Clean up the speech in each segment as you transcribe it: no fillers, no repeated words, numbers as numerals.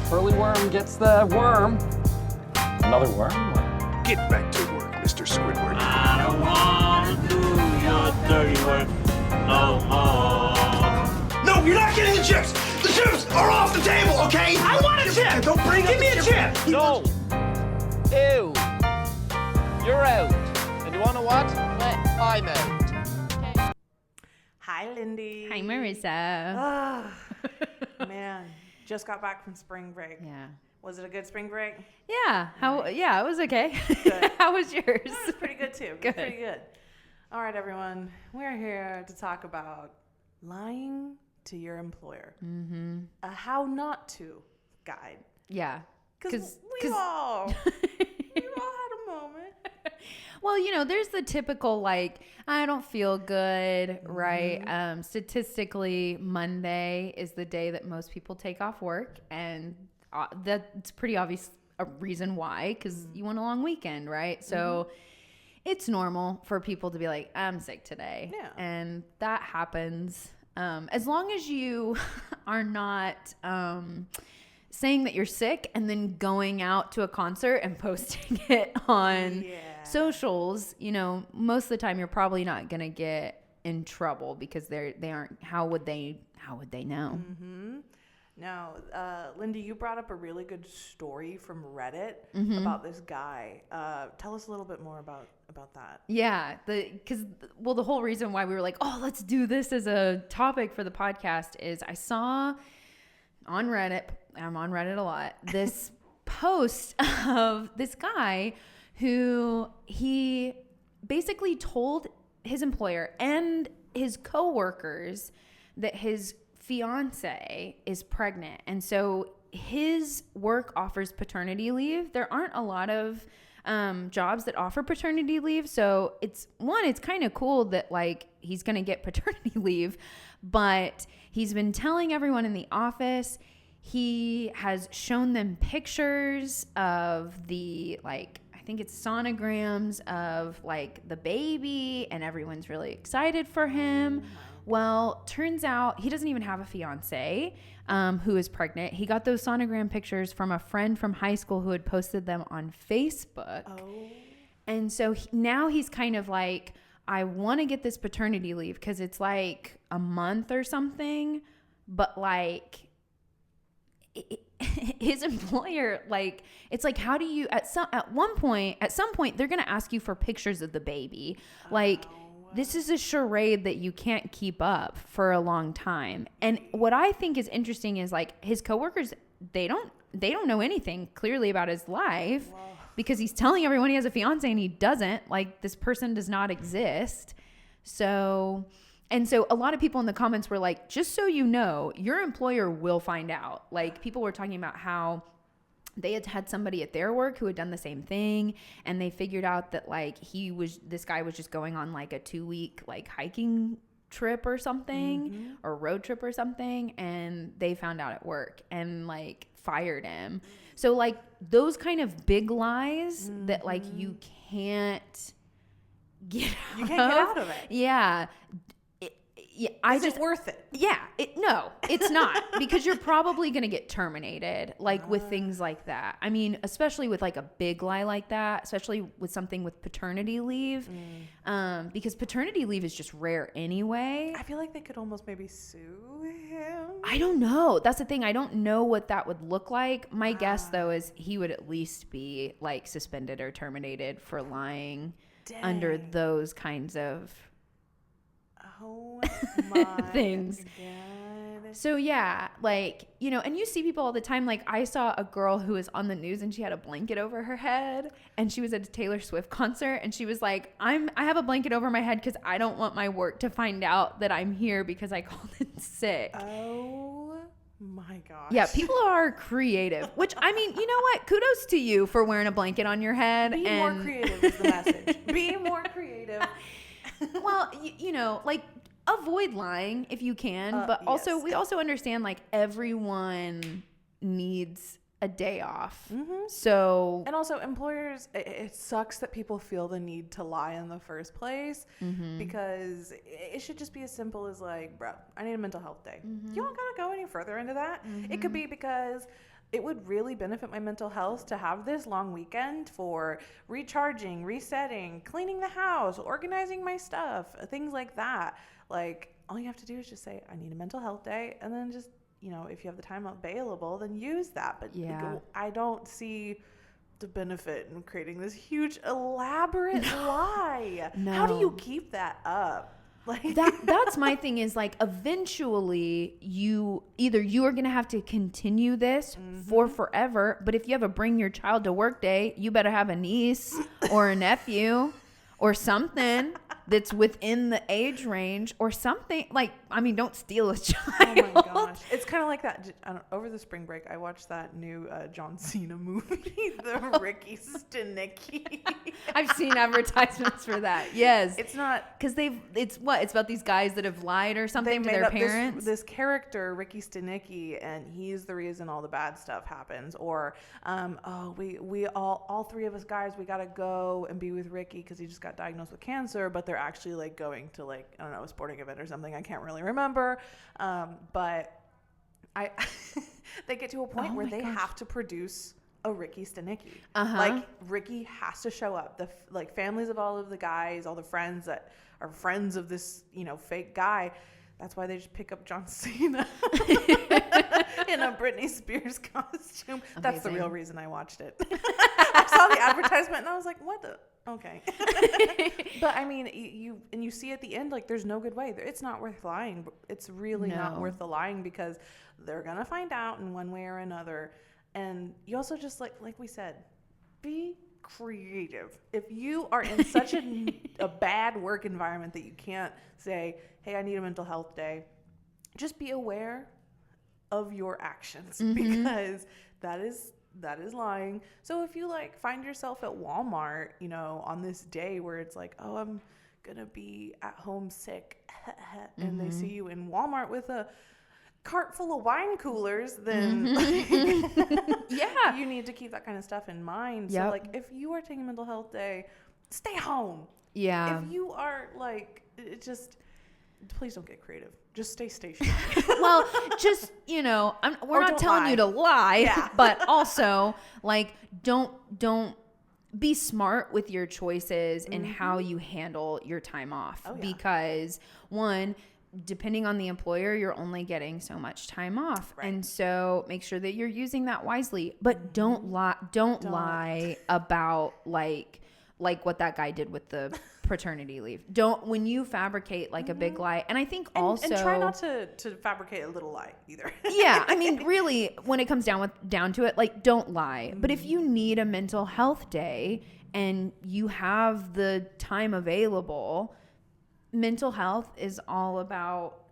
Pearly worm gets the worm. Another worm? Get back to work, Mr. Squidward. I don't wanna do your dirty work no more. No, you're not getting the chips! The chips are off the table, okay? I want a chip! Don't bring Give me a chip! No! Ew! You're out. And you wanna what? I'm out. Hi, Lindy. Hi, Marissa. Ah, man, just got back from spring break. Yeah. Was it a good spring break? Yeah. Yeah, it was okay. Good. How was yours? It was pretty good too. It was Good. pretty good. All right, everyone. We're here to talk about lying to your employer. Mm-hmm. A how not to guide. Yeah. Because we all had a moment. Well, you know, there's the typical, like, I don't feel good, right? Statistically, Monday is the day that most people take off work. And that's pretty obvious a reason why, because you want a long weekend, right? So it's normal for people to be like, I'm sick today. Yeah. And that happens. As long as you are not saying that you're sick and then going out to a concert and posting it on socials, you know, most of the time you're probably not going to get in trouble because they aren't, how would they know? Mm-hmm. Now, Lindy, you brought up a really good story from Reddit about this guy. Tell us a little bit more about that. Yeah, the whole reason why we were like, oh, let's do this as a topic for the podcast is I saw on Reddit, I'm on Reddit a lot, this post of this guy who he basically told his employer and his coworkers that his fiance is pregnant. And so his work offers paternity leave. There aren't a lot of jobs that offer paternity leave. So it's kind of cool that like he's going to get paternity leave, but he's been telling everyone in the office. He has shown them pictures of the, like, I think it's sonograms of like the baby, and everyone's really excited for him. Well, turns out he doesn't even have a fiance who is pregnant. He got those sonogram pictures from a friend from high school who had posted them on Facebook. Oh. And so now he's kind of like, I want to get this paternity leave because it's like a month or something, but like his employer, like, it's like, how do you at some point they're going to ask you for pictures of the baby. Like, this is a charade that you can't keep up for a long time. And what I think is interesting is like his coworkers, they don't know anything clearly about his life because he's telling everyone he has a fiance and he doesn't. Like, this person does not exist. So a lot of people in the comments were like, just so you know, your employer will find out. Like, people were talking about how they had somebody at their work who had done the same thing, and they figured out that like this guy was just going on like a 2-week like hiking trip or something, or road trip or something, and they found out at work and like fired him. So like those kind of big lies that like you can't get out of it. Yeah. Is it worth it? Yeah. No, it's not, because you're probably going to get terminated, like with things like that. I mean, especially with like a big lie like that, especially with something with paternity leave, because paternity leave is just rare anyway. I feel like they could almost maybe sue him. I don't know. That's the thing. I don't know what that would look like. My guess, though, is he would at least be like suspended or terminated for lying under those kinds of my things. God. So yeah, like, you know, and you see people all the time. Like, I saw a girl who was on the news and she had a blanket over her head, and she was at a Taylor Swift concert, and she was like, I have a blanket over my head because I don't want my work to find out that I'm here because I called in sick. Oh my gosh. Yeah, people are creative, which, I mean, you know what? Kudos to you for wearing a blanket on your head. Be more creative is the message. Be more creative. Well, you know, like, avoid lying if you can, but also we also understand like everyone needs a day off. So, and also employers, it sucks that people feel the need to lie in the first place, because it should just be as simple as like, bro, I need a mental health day. You don't gotta go any further into that. It could be because it would really benefit my mental health to have this long weekend for recharging, resetting, cleaning the house, organizing my stuff, things like that. Like, all you have to do is just say, I need a mental health day, and then just, if you have the time available, then use that. But I don't see the benefit in creating this huge elaborate lie. No. How do you keep that up? Like that's my thing is like eventually you are going to have to continue this for forever. But if you have a bring your child to work day, you better have a niece or a nephew or something that's within the age range or something. Like, I mean, don't steal a child. Oh my gosh. It's kind of like that. Over the spring break, I watched that new John Cena movie, the Ricky Stenicki. I've seen advertisements for that. Yes. It's not. Because it's about these guys that have lied or something to their parents. This character, Ricky Stenicki, and he's the reason all the bad stuff happens. Or, we all three of us guys, we got to go and be with Ricky because he just got diagnosed with cancer, but they're actually like going to like, I don't know, a sporting event or something. I can't really remember. But they get to a point where they have to produce a Ricky Stenicki. Like Ricky has to show up. The like families of all of the guys, all the friends that are friends of this, fake guy. That's why they just pick up John Cena in a Britney Spears costume. Amazing. That's the real reason I watched it. I saw the advertisement and I was like, what the? Okay. But I mean, you see at the end, like, there's no good way. It's not worth lying. It's really not worth the lying because they're going to find out in one way or another. And you also just, like we said, be creative. If you are in such a bad work environment that you can't say, hey, I need a mental health day, just be aware of your actions because that is lying. So if you like find yourself at Walmart, on this day where it's like, oh, I'm going to be at home sick and they see you in Walmart with a cart full of wine coolers, then you need to keep that kind of stuff in mind. So like if you are taking a mental health day, stay home. Yeah. If you are like, please don't get creative. Just stay stationary. Well, just, we're not telling you to lie, but also like, don't be smart with your choices and how you handle your time off because one, depending on the employer, you're only getting so much time off. Right. And so make sure that you're using that wisely, but don't lie about like what that guy did with the paternity leave. When you fabricate like a big lie. And I think also and try not to fabricate a little lie either. Yeah. I mean, really, when it comes down to it, like, don't lie. But if you need a mental health day and you have the time available, mental health is all about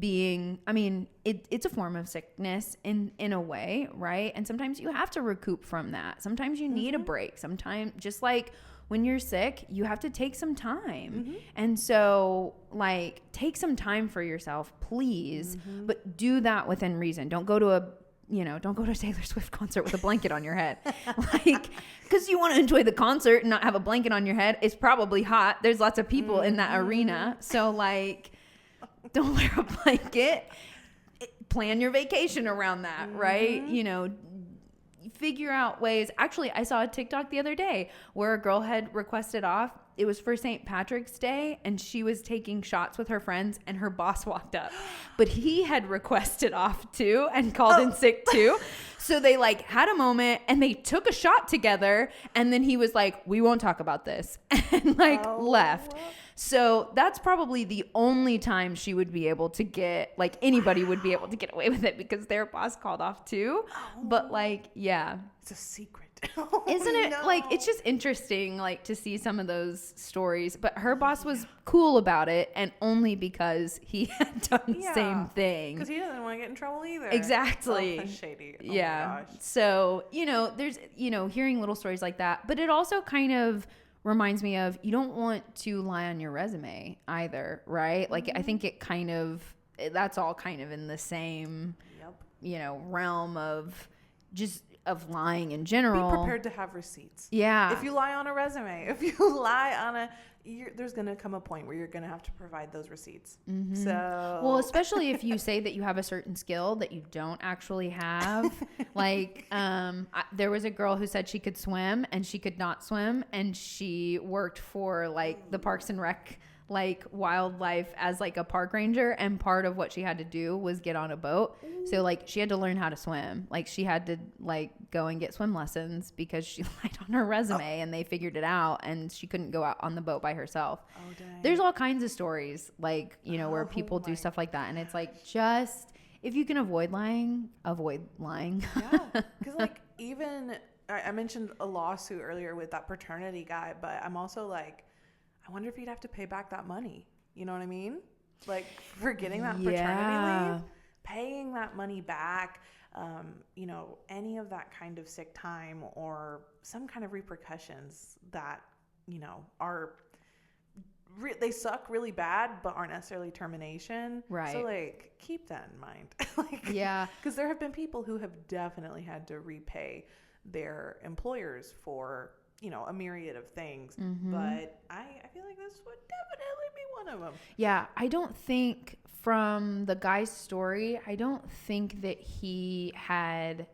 it's a form of sickness in a way, right? And sometimes you have to recoup from that. Sometimes you need a break. Sometimes, just like when you're sick, you have to take some time. And so, like, take some time for yourself, please, but do that within reason. Don't go to a Taylor Swift concert with a blanket on your head. Like, because you want to enjoy the concert and not have a blanket on your head. It's probably hot. There's lots of people in that arena. So, like, don't wear a blanket. Plan your vacation around that, right? Figure out ways. Actually, I saw a TikTok the other day where a girl had requested off. It was for St. Patrick's Day, and she was taking shots with her friends, and her boss walked up. But he had requested off too and called in sick too. So they like had a moment and they took a shot together, and then he was like, we won't talk about this, and left. So that's probably the only time she would be able to anybody would be able to get away with it because their boss called off too. But it's a secret. Isn't it? No. Like, it's just interesting, like, to see some of those stories. But her boss was cool about it, and only because he had done the same thing. Because he doesn't want to get in trouble either. Exactly. Oh, that's shady. Oh yeah. My gosh. So, there's, hearing little stories like that. But it also kind of reminds me of, you don't want to lie on your resume either, right? Like, I think that's all kind of in the same, realm of just of lying in general. Be prepared to have receipts. Yeah. If you lie on a resume, if you lie on there's going to come a point where you're going to have to provide those receipts. Mm-hmm. So, well, especially if you say that you have a certain skill that you don't actually have. Like, there was a girl who said she could swim and she could not swim, and she worked for like the Parks and Rec, like wildlife, as like a park ranger, and part of what she had to do was get on a boat. So like she had to learn how to swim. Like she had to like go and get swim lessons because she lied on her resume and they figured it out, and she couldn't go out on the boat by herself. Oh, dang. There's all kinds of stories like, you know, where people do stuff like that, and it's like, just if you can avoid lying, avoid lying. Yeah, because like even I mentioned a lawsuit earlier with that paternity guy, but I'm also like, I wonder if he'd have to pay back that money. You know what I mean? Like for getting that paternity leave, paying that money back, you know, any of that kind of sick time or some kind of repercussions that, you know, are they suck really bad, but aren't necessarily termination. Right. So like keep that in mind. Like, yeah. Because there have been people who have definitely had to repay their employers for, you know, a myriad of things. Mm-hmm. But I feel like this would definitely be one of them. Yeah. I don't think, from the guy's story, I don't think that he had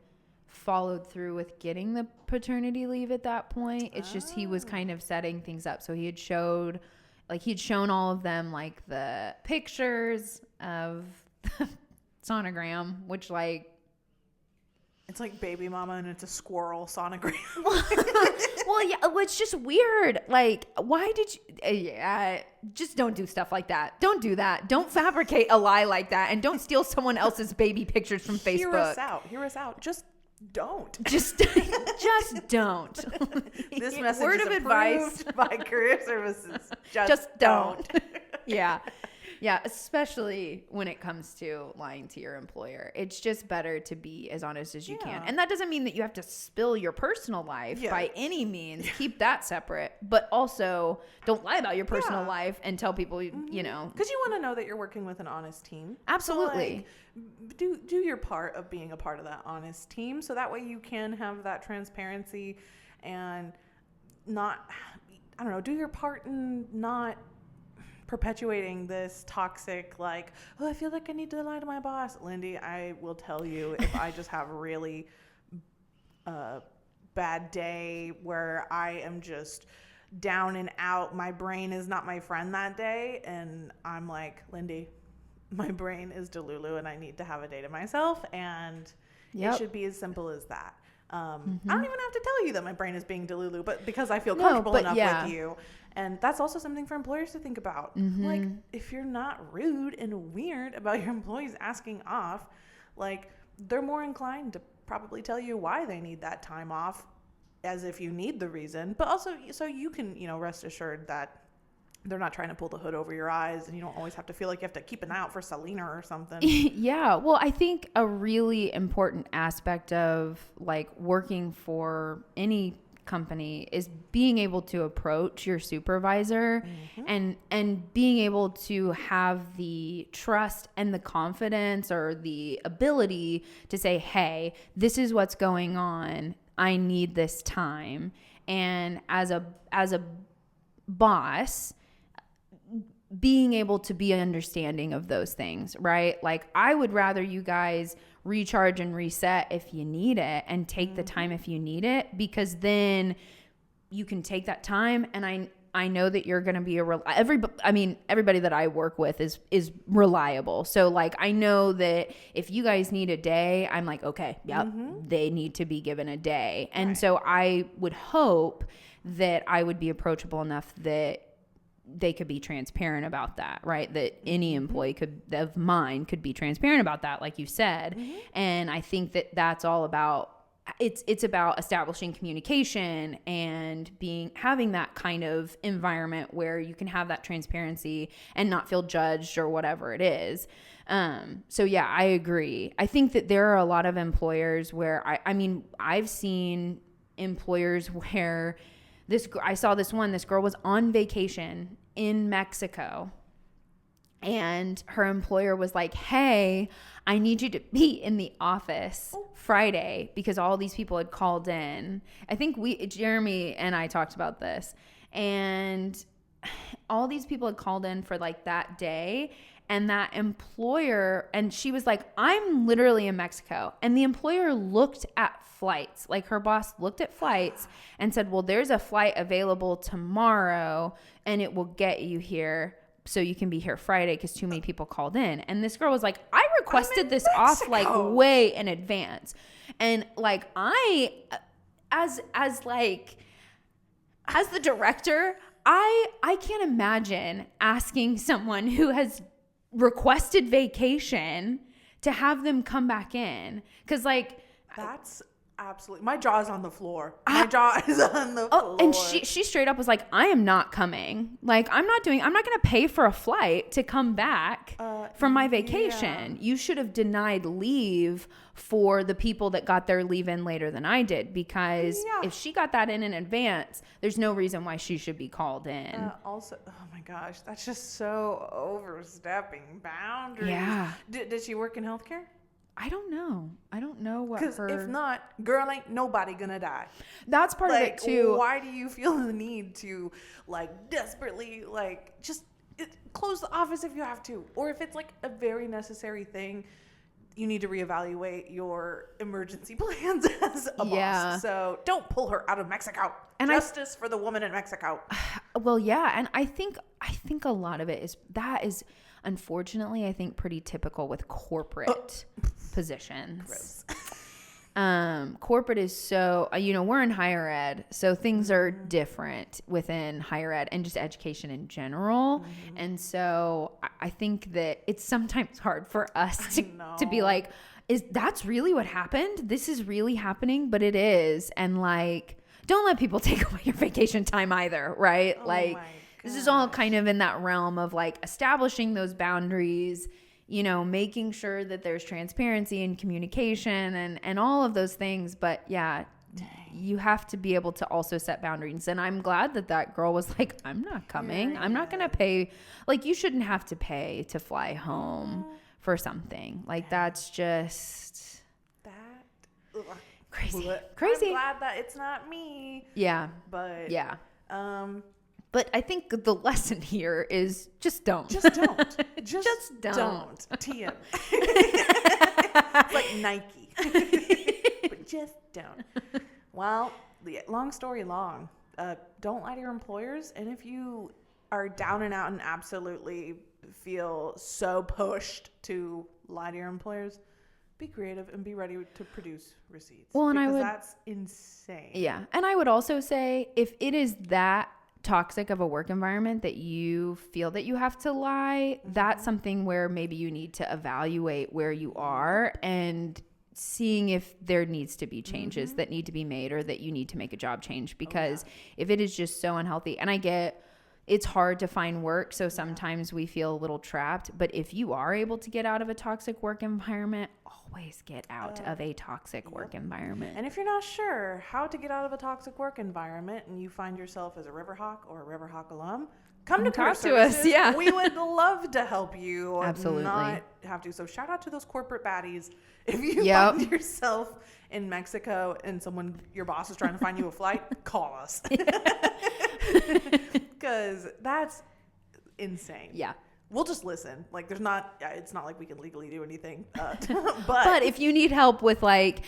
followed through with getting the paternity leave at that point. It's just he was kind of setting things up. So he'd shown all of them like the pictures of the sonogram, which like, it's like baby mama and it's a squirrel sonogram. Well, yeah, it's just weird. Like, why did you just don't do stuff like that. Don't do that. Don't fabricate a lie like that, and don't steal someone else's baby pictures from Facebook. Hear us out. Just don't. Just don't. This message Word is of advice by Career Services. Just don't. Yeah. Yeah, especially when it comes to lying to your employer. It's just better to be as honest as you can. And that doesn't mean that you have to spill your personal life by any means. Keep that separate. But also, don't lie about your personal life and tell people, you know. Because you want to know that you're working with an honest team. Absolutely. So, like, do your part of being a part of that honest team. So that way you can have that transparency and not, I don't know, do your part in not perpetuating this toxic, like, oh, I feel like I need to lie to my boss. Lindy, I will tell you, if I just have a really bad day where I am just down and out, my brain is not my friend that day, and I'm like, Lindy, my brain is Delulu and I need to have a day to myself, and it should be as simple as that. I don't even have to tell you that my brain is being Delulu, but because I feel comfortable enough with you. And that's also something for employers to think about. Like, if you're not rude and weird about your employees asking off, like, they're more inclined to probably tell you why they need that time off, as if you need the reason, but also so you can, you know, rest assured that they're not trying to pull the hood over your eyes, and you don't always have to feel like you have to keep an eye out for Selena or something. Yeah. Well, I think a really important aspect of like working for any company is being able to approach your supervisor and being able to have the trust and the confidence or the ability to say, hey, this is what's going on. I need this time. And as a boss, being able to be understanding of those things, right? Like, I would rather you guys recharge and reset if you need it, and take the time if you need it, because then you can take that time. And I know that you're going to be everybody that I work with is reliable. So like, I know that if you guys need a day, I'm like, okay, they need to be given a day. And so I would hope that I would be approachable enough that they could be transparent about that, right? That any employee of mine could be transparent about that, like you said. And I think that that's all about, it's about establishing communication and having that kind of environment where you can have that transparency and not feel judged or whatever it is. So yeah, I agree. I think that there are a lot of employers where I've seen employers where I saw this girl was on vacation in Mexico, and her employer was like, hey, I need you to be in the office Friday, because all these people had called in. I think Jeremy and I talked about this, and all these people had called in for like that day, and that employer, and she was like, I'm literally in Mexico. And the employer looked at flights, like her boss looked at flights and said, well, there's a flight available tomorrow and it will get you here so you can be here Friday because too many people called in. And this girl was like, I requested this off like way in advance. And like as the director, I can't imagine asking someone who has requested vacation to have them come back in. Cause like that's absolutely, my jaw is on the floor. My jaw is on the floor. And she straight up was like, I am not coming. Like, I'm not going to pay for a flight to come back from my vacation. You should have denied leave for the people that got their leave in later than I did, because if she got that in advance, there's no reason why she should be called in. Also, oh my gosh, that's just so overstepping boundaries. Yeah. Did she work in healthcare? I don't know what Because if not, girl, ain't nobody gonna die. That's part of it too. Why do you feel the need to like desperately like just close the office if you have to, or if it's like a very necessary thing, you need to reevaluate your emergency plans as a boss. So don't pull her out of Mexico. And justice for the woman in Mexico. Well, yeah, and I think a lot of it is unfortunately, I think pretty typical with corporate positions. Gross. Corporate is so, we're in higher ed, so things are different within higher ed and just education in general. And so I think that it's sometimes hard for us to be like, that's really what happened? This is really happening, but it is. And like, don't let people take away your vacation time either, right? This is all kind of in that realm of like establishing those boundaries, making sure that there's transparency and communication and all of those things. But yeah, you have to be able to also set boundaries. And I'm glad that girl was like, I'm not coming. I'm not going to pay. Like, you shouldn't have to pay to fly home for something. Like, that's just crazy. I'm glad that it's not me. Yeah. But yeah. But I think the lesson here is just don't. Just don't. Just don't. TM. It's like Nike. But just don't. Well, long story long. Don't lie to your employers. And if you are down and out and absolutely feel so pushed to lie to your employers, be creative and be ready to produce receipts. Well, and that's insane. Yeah. And I would also say, if it is that toxic of a work environment that you feel that you have to lie, that's something where maybe you need to evaluate where you are and seeing if there needs to be changes that need to be made, or that you need to make a job change, because if it is just so unhealthy, and I get it's hard to find work, so sometimes we feel a little trapped, but if you are able to get out of a toxic work environment, always get out of a toxic work environment. And if you're not sure how to get out of a toxic work environment and you find yourself as a RIVERHAWK or a RIVERHAWK alum, come to talk to us. Yeah. We would love to help you. Absolutely. Not have to. So shout out to those corporate baddies. If you find yourself in Mexico and your boss is trying to find you a flight, call us. Because that's insane. Yeah. We'll just listen. Like, it's not like we can legally do anything. But if you need help with like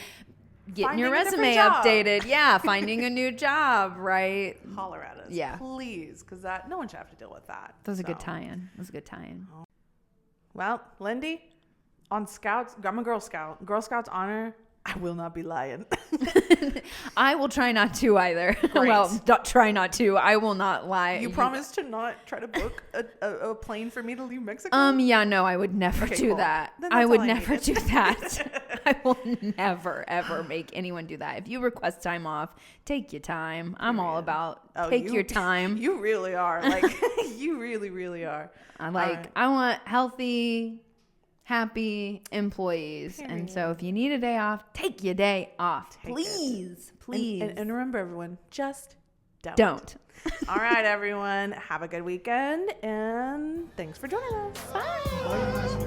getting your resume updated, finding a new job, right? Holler at us. Yeah. Please. Because no one should have to deal with that. That was a good tie-in. Well, Lindy, on Scouts, I'm a Girl Scout. Girl Scouts honor, I will not be lying. I will try not to either. Well, try not to. I will not lie. You promise to not try to book a plane for me to leave Mexico? Yeah, no, I would never do that. I would never do that. I will never, ever make anyone do that. If you request time off, take your time. I'm all about take your time. You really are. Like, you really, really are. I want healthy, happy employees. Period. And so if you need a day off, take your day off. Please. And remember, everyone, just don't. All right, everyone. Have a good weekend. And thanks for joining us. Bye.